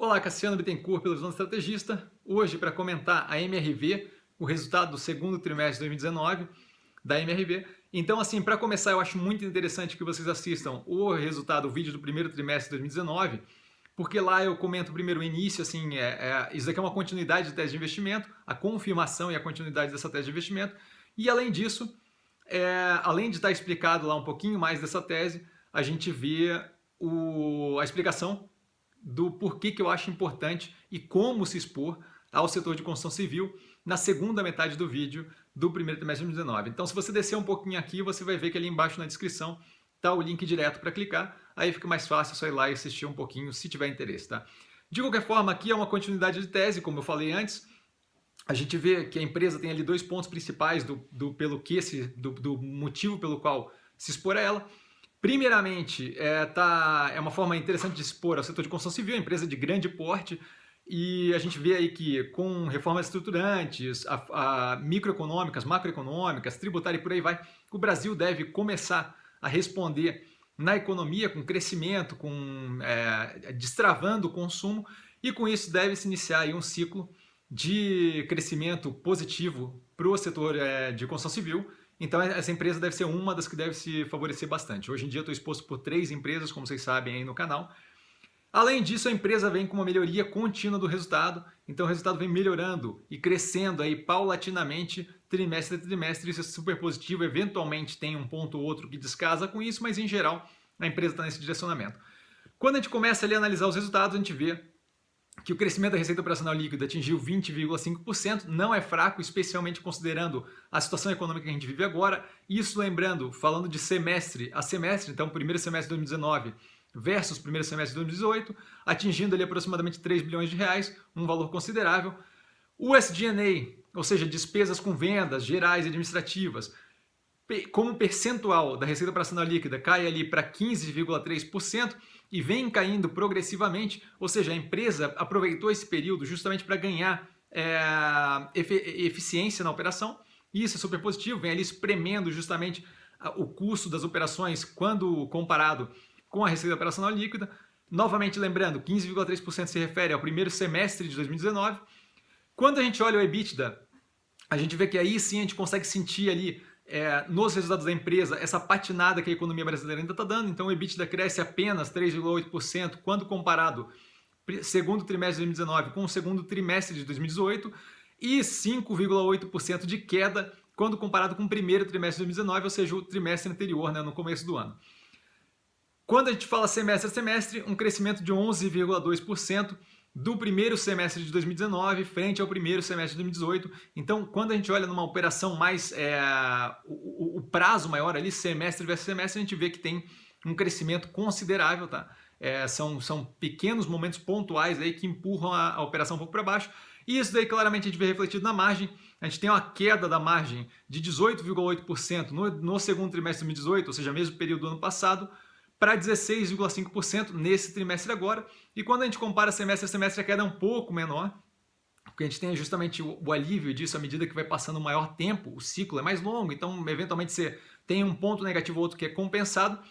Olá, Cassiano Bittencourt, pelo Visão Estrategista. Hoje, para comentar a MRV, o resultado do segundo trimestre de 2019 da MRV. Então, assim, para começar, eu acho muito interessante que vocês assistam o resultado, o vídeo do primeiro trimestre de 2019, porque lá eu comento primeiro o início, assim, isso daqui é uma continuidade de tese de investimento, a confirmação e a continuidade dessa tese de investimento, e além disso, além de estar explicado lá um pouquinho mais dessa tese, a gente vê a explicação do porquê que eu acho importante e como se expor ao setor de construção civil na segunda metade do vídeo do primeiro trimestre de 2019. Então, se você descer um pouquinho aqui, você vai ver que ali embaixo na descrição está o link direto para clicar, aí fica mais fácil só ir lá e assistir um pouquinho, se tiver interesse, tá? De qualquer forma, aqui é uma continuidade de tese, como eu falei antes. A gente vê que a empresa tem ali dois pontos principais do motivo pelo qual se expor a ela. Primeiramente, é uma forma interessante de expor ao setor de construção civil, empresa de grande porte, e a gente vê aí que com reformas estruturantes, microeconômicas, macroeconômicas, tributárias e por aí vai, o Brasil deve começar a responder na economia, com crescimento, destravando o consumo, e com isso deve se iniciar aí um ciclo de crescimento positivo para o setor de construção civil. Então essa empresa deve ser uma das que deve se favorecer bastante. Hoje em dia eu estou exposto por 3 empresas, como vocês sabem aí no canal. Além disso, a empresa vem com uma melhoria contínua do resultado, então o resultado vem melhorando e crescendo aí paulatinamente, trimestre a trimestre, isso é super positivo, eventualmente tem um ponto ou outro que descasa com isso, mas em geral a empresa está nesse direcionamento. Quando a gente começa ali a analisar os resultados, a gente vê que o crescimento da receita operacional líquida atingiu 20,5%, não é fraco, especialmente considerando a situação econômica que a gente vive agora. Isso lembrando, falando de semestre a semestre, então primeiro semestre de 2019 versus primeiro semestre de 2018, atingindo ali aproximadamente 3 bilhões de reais, um valor considerável. O SG&A, ou seja, despesas com vendas gerais e administrativas, como percentual da receita operacional líquida, cai ali para 15,3% e vem caindo progressivamente, ou seja, a empresa aproveitou esse período justamente para ganhar eficiência na operação, e isso é super positivo, vem ali espremendo justamente o custo das operações quando comparado com a receita operacional líquida. Novamente lembrando, 15,3% se refere ao primeiro semestre de 2019. Quando a gente olha o EBITDA, a gente vê que aí sim a gente consegue sentir ali nos resultados da empresa essa patinada que a economia brasileira ainda está dando. Então o EBITDA cresce apenas 3,8% quando comparado segundo trimestre de 2019 com o segundo trimestre de 2018 e 5,8% de queda quando comparado com o primeiro trimestre de 2019, ou seja, o trimestre anterior, né, no começo do ano. Quando a gente fala semestre a semestre, um crescimento de 11,2% do primeiro semestre de 2019 frente ao primeiro semestre de 2018. Então, quando a gente olha numa operação mais, o prazo maior ali, semestre versus semestre, a gente vê que tem um crescimento considerável, tá? São pequenos momentos pontuais aí que empurram a operação um pouco para baixo. E isso daí claramente a gente vê refletido na margem. A gente tem uma queda da margem de 18,8% no segundo trimestre de 2018, ou seja, mesmo período do ano passado, para 16,5% nesse trimestre agora. E quando a gente compara semestre a semestre, a queda é um pouco menor, porque a gente tem justamente o alívio disso à medida que vai passando o maior tempo, o ciclo é mais longo, então eventualmente você tem um ponto negativo ou outro que é compensado.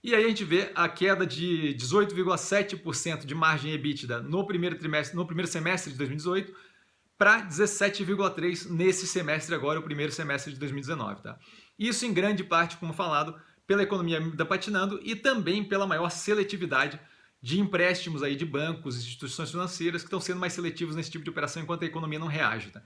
E aí a gente vê a queda de 18,7% de margem EBITDA no primeiro semestre de 2018 para 17,3% nesse semestre agora, o primeiro semestre de 2019. Tá? Isso em grande parte, como falado, pela economia ainda patinando e também pela maior seletividade de empréstimos aí de bancos, instituições financeiras que estão sendo mais seletivos nesse tipo de operação enquanto a economia não reage. Tá?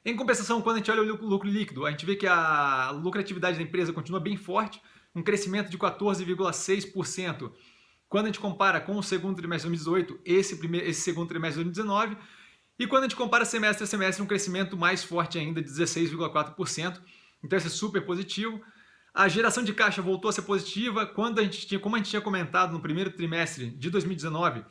Em compensação, quando a gente olha o lucro líquido, a gente vê que a lucratividade da empresa continua bem forte, um crescimento de 14,6% quando a gente compara com o segundo trimestre de 2018, esse segundo trimestre de 2019, e quando a gente compara semestre a semestre, um crescimento mais forte ainda, de 16,4%, então isso é super positivo. A geração de caixa voltou a ser positiva, como a gente tinha comentado no primeiro trimestre de 2019,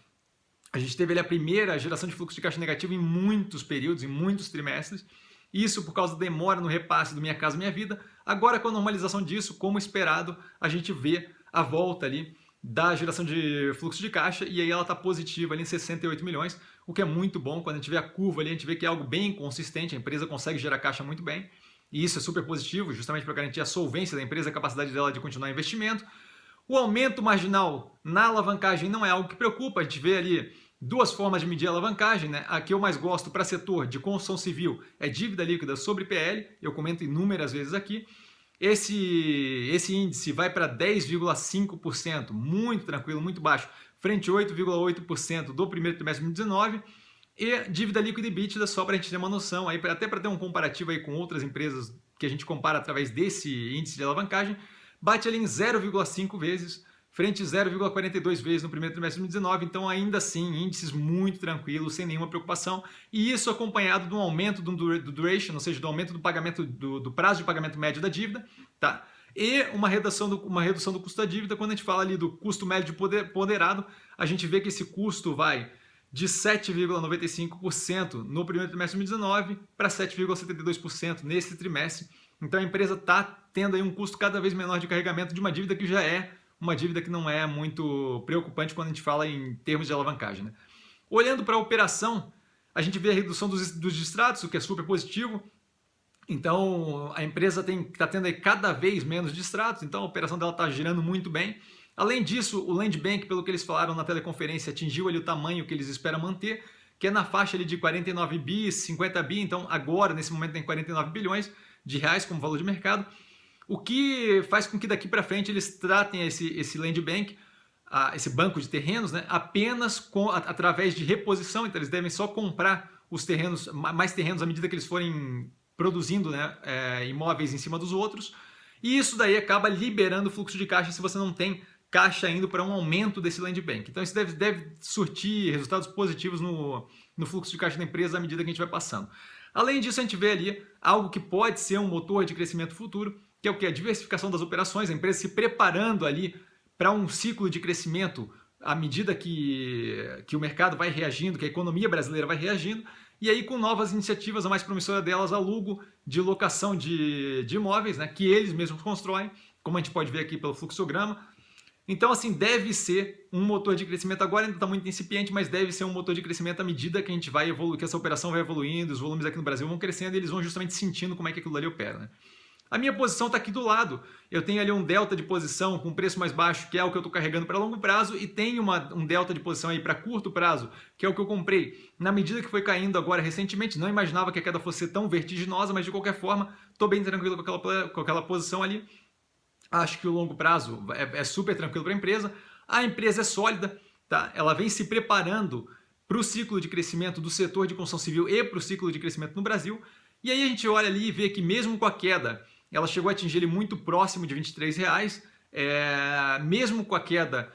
a gente teve ali a primeira geração de fluxo de caixa negativo em muitos períodos, em muitos trimestres, isso por causa da demora no repasse do Minha Casa Minha Vida. Agora, com a normalização disso, como esperado, a gente vê a volta ali da geração de fluxo de caixa e aí ela está positiva ali em 68 milhões, o que é muito bom. Quando a gente vê a curva ali, a gente vê que é algo bem consistente, a empresa consegue gerar caixa muito bem. E isso é super positivo, justamente para garantir a solvência da empresa, a capacidade dela de continuar investimento. O aumento marginal na alavancagem não é algo que preocupa, a gente vê ali duas formas de medir a alavancagem, né? A que eu mais gosto para setor de construção civil é dívida líquida sobre PL, eu comento inúmeras vezes aqui. Esse índice vai para 10,5%, muito tranquilo, muito baixo, frente a 8,8% do primeiro trimestre de 2019. E dívida líquida e EBITDA, só para a gente ter uma noção, aí, até para ter um comparativo aí com outras empresas que a gente compara através desse índice de alavancagem, bate ali em 0,5 vezes, frente a 0,42 vezes no primeiro trimestre de 2019, então ainda assim índices muito tranquilos, sem nenhuma preocupação, e isso acompanhado de um aumento do duration, ou seja, do aumento do pagamento do prazo de pagamento médio da dívida, tá? E uma redução do custo da dívida. Quando a gente fala ali do custo médio ponderado, a gente vê que esse custo vai de 7,95% no primeiro trimestre de 2019 para 7,72% nesse trimestre. Então a empresa está tendo aí um custo cada vez menor de carregamento de uma dívida que já é uma dívida que não é muito preocupante quando a gente fala em termos de alavancagem, né? Olhando para a operação, a gente vê a redução dos distratos, o que é super positivo. Então a empresa está tendo aí cada vez menos distratos, então a operação dela está girando muito bem. Além disso, o Land Bank, pelo que eles falaram na teleconferência, atingiu ali o tamanho que eles esperam manter, que é na faixa ali de 49 bi, 50 bi, então agora, nesse momento, tem 49 bilhões de reais como valor de mercado, o que faz com que daqui para frente eles tratem esse Land Bank, esse banco de terrenos, né, apenas através de reposição. Então eles devem só comprar os terrenos, mais terrenos à medida que eles forem produzindo, né, imóveis em cima dos outros, e isso daí acaba liberando o fluxo de caixa se você não tem caixa indo para um aumento desse Land Bank. Então isso deve surtir resultados positivos no fluxo de caixa da empresa à medida que a gente vai passando. Além disso, a gente vê ali algo que pode ser um motor de crescimento futuro, que é o que? A diversificação das operações, a empresa se preparando ali para um ciclo de crescimento à medida que o mercado vai reagindo, que a economia brasileira vai reagindo, e aí com novas iniciativas, a mais promissora delas, alugo de locação de imóveis, né, que eles mesmos constroem, como a gente pode ver aqui pelo fluxograma. Então, assim, deve ser um motor de crescimento. Agora ainda está muito incipiente, mas deve ser um motor de crescimento à medida que a gente vai evoluir, que essa operação vai evoluindo, os volumes aqui no Brasil vão crescendo e eles vão justamente sentindo como é que aquilo ali opera, né? A minha posição está aqui do lado. Eu tenho ali um delta de posição com preço mais baixo, que é o que eu estou carregando para longo prazo, e tenho um delta de posição aí para curto prazo, que é o que eu comprei na medida que foi caindo agora recentemente. Não imaginava que a queda fosse tão vertiginosa, mas de qualquer forma, estou bem tranquilo com aquela posição ali. Acho que o longo prazo é super tranquilo para a empresa. A empresa é sólida, tá? Ela vem se preparando para o ciclo de crescimento do setor de construção civil e para o ciclo de crescimento no Brasil. E aí a gente olha ali e vê que mesmo com a queda, ela chegou a atingir ele muito próximo de R$23. Mesmo com a queda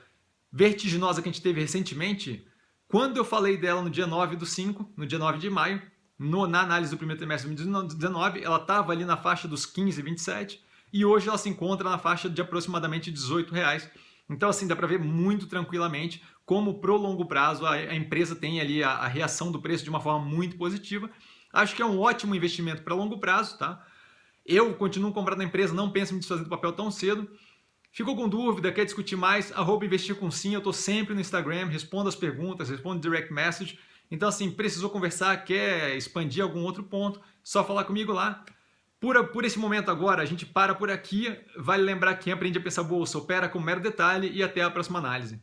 vertiginosa que a gente teve recentemente, quando eu falei dela no dia 9/5, no dia 9 de maio, na análise do primeiro trimestre de 2019, ela estava ali na faixa dos 15,27, e hoje ela se encontra na faixa de aproximadamente R$18. Então, assim, dá para ver muito tranquilamente como pro longo prazo a empresa tem ali a reação do preço de uma forma muito positiva. Acho que é um ótimo investimento para longo prazo, tá? Eu continuo comprando a empresa, não penso em me desfazer do papel tão cedo. Ficou com dúvida, quer discutir mais? @investircomsim, eu estou sempre no Instagram, respondo as perguntas, respondo direct message. Então, assim, precisou conversar, quer expandir algum outro ponto, só falar comigo lá. Por esse momento agora, a gente para por aqui. Vale lembrar que quem aprende a pensar bolsa opera com mero detalhe, e até a próxima análise.